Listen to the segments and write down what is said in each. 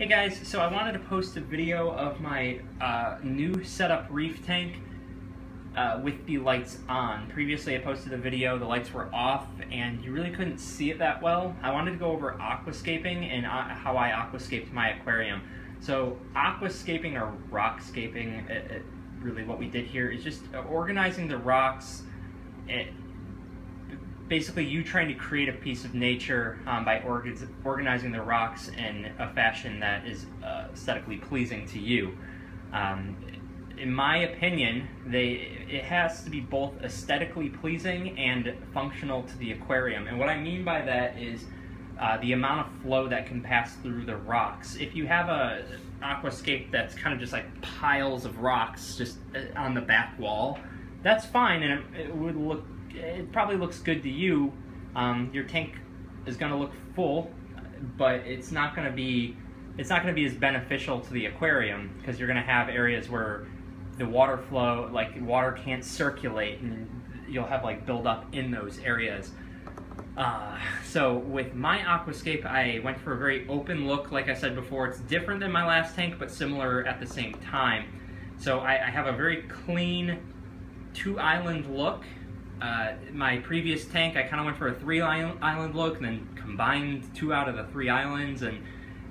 Hey guys, so I wanted to post a video of my new setup reef tank with the lights on. Previously I posted a video, the lights were off and you really couldn't see it that well. I wanted to go over aquascaping and how I aquascaped my aquarium. So aquascaping or rockscaping, really what we did here is just organizing the rocks. Basically you trying to create a piece of nature by organizing the rocks in a fashion that is aesthetically pleasing to you. In my opinion, it has to be both aesthetically pleasing and functional to the aquarium. And what I mean by that is the amount of flow that can pass through the rocks. If you have a aquascape that's kind of just like piles of rocks just on the back wall, that's fine and it probably looks good to you. Your tank is going to look full, but it's not going to be as beneficial to the aquarium because you're going to have areas where the water flow, like water can't circulate, and you'll have like buildup in those areas. So with my aquascape, I went for a very open look. Like I said before, it's different than my last tank, but similar at the same time. So I have a very clean 2-island look. My previous tank, I kind of went for a 3-island look and then combined 2 out of the 3 islands, and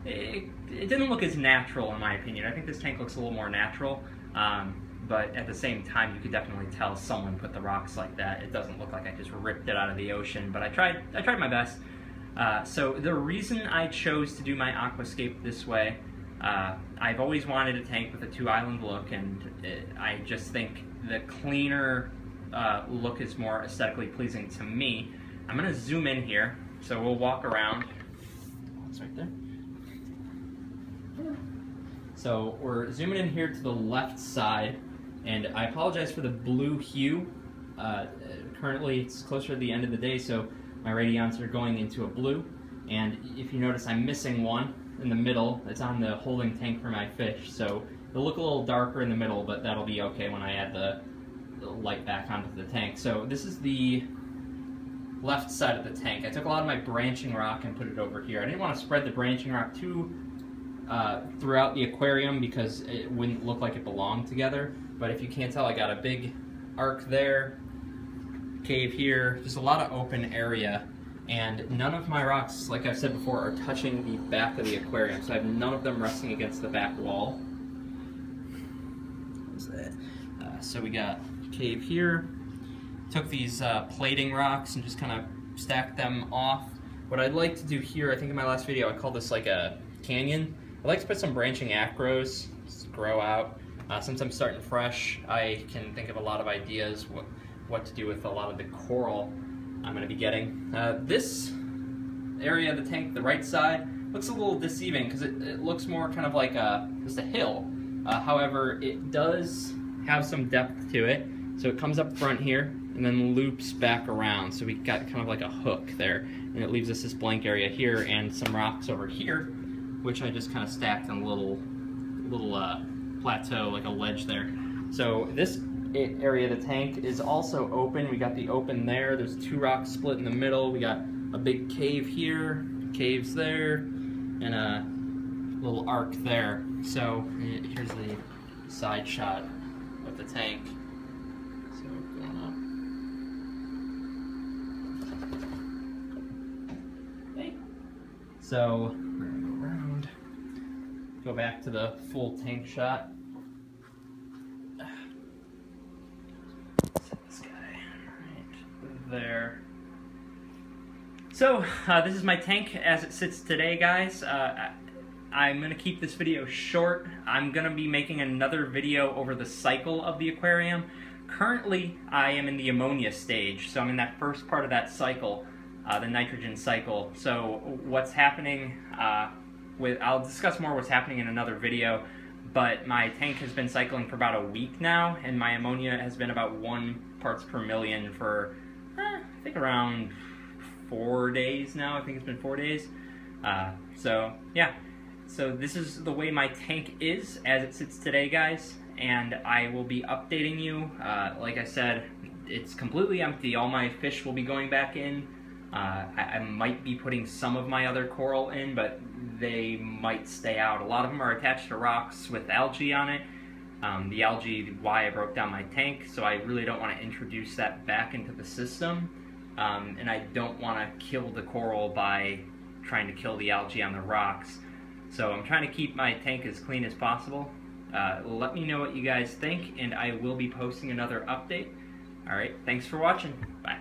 it didn't look as natural in my opinion. I think this tank looks a little more natural, but at the same time you could definitely tell someone put the rocks like that. It doesn't look like I just ripped it out of the ocean, but I tried my best. So the reason I chose to do my aquascape this way, I've always wanted a tank with a 2-island look, and I just think the cleaner look is more aesthetically pleasing to me. I'm going to zoom in here, so we'll walk around. It's right there. So we're zooming in here to the left side, and I apologize for the blue hue. Currently it's closer to the end of the day, so my radiants are going into a blue, and if you notice I'm missing one in the middle. It's on the holding tank for my fish, so it'll look a little darker in the middle, but that'll be okay when I add the light back onto the tank. So this is the left side of the tank. I took a lot of my branching rock and put it over here. I didn't want to spread the branching rock too throughout the aquarium because it wouldn't look like it belonged together. But if you can't tell, I got a big arc there, cave here, just a lot of open area, and none of my rocks, like I've said before, are touching the back of the aquarium. So I have none of them resting against the back wall. What's that? So we got cave here. Took these plating rocks and just kind of stacked them off. What I'd like to do here, I think in my last video I called this like a canyon. I'd like to put some branching acros, just grow out. Since I'm starting fresh, I can think of a lot of ideas what to do with a lot of the coral I'm going to be getting. This area of the tank, the right side, looks a little deceiving because it looks more kind of like just a hill. However, it does have some depth to it. So it comes up front here and then loops back around. So we got kind of like a hook there, and it leaves us this blank area here and some rocks over here, which I just kind of stacked on a little plateau, like a ledge there. So this area of the tank is also open. We got the open there. There's 2 rocks split in the middle. We got a big cave here, caves there, and a little arc there. So here's the side shot of the tank. So going up. Okay. So we're gonna go around. Go back to the full tank shot. Set this guy right there. So this is my tank as it sits today, guys. I'm going to keep this video short. I'm going to be making another video over the cycle of the aquarium. Currently, I am in the ammonia stage, so I'm in that first part of that cycle, the nitrogen cycle. So what's happening, I'll discuss more what's happening in another video, but my tank has been cycling for about a week now, and my ammonia has been about 1 parts per million for, I think around 4 days now. I think it's been 4 days. So, yeah. So this is the way my tank is as it sits today, guys, and I will be updating you. Like I said, it's completely empty. All my fish will be going back in I might be putting some of my other coral in, but they might stay out. A lot of them are attached to rocks with algae on it. The algae, why I broke down my tank, so I really don't want to introduce that back into the system. And I don't want to kill the coral by trying to kill the algae on the rocks. So I'm trying to keep my tank as clean as possible. Let me know what you guys think, and I will be posting another update. Alright, thanks for watching. Bye.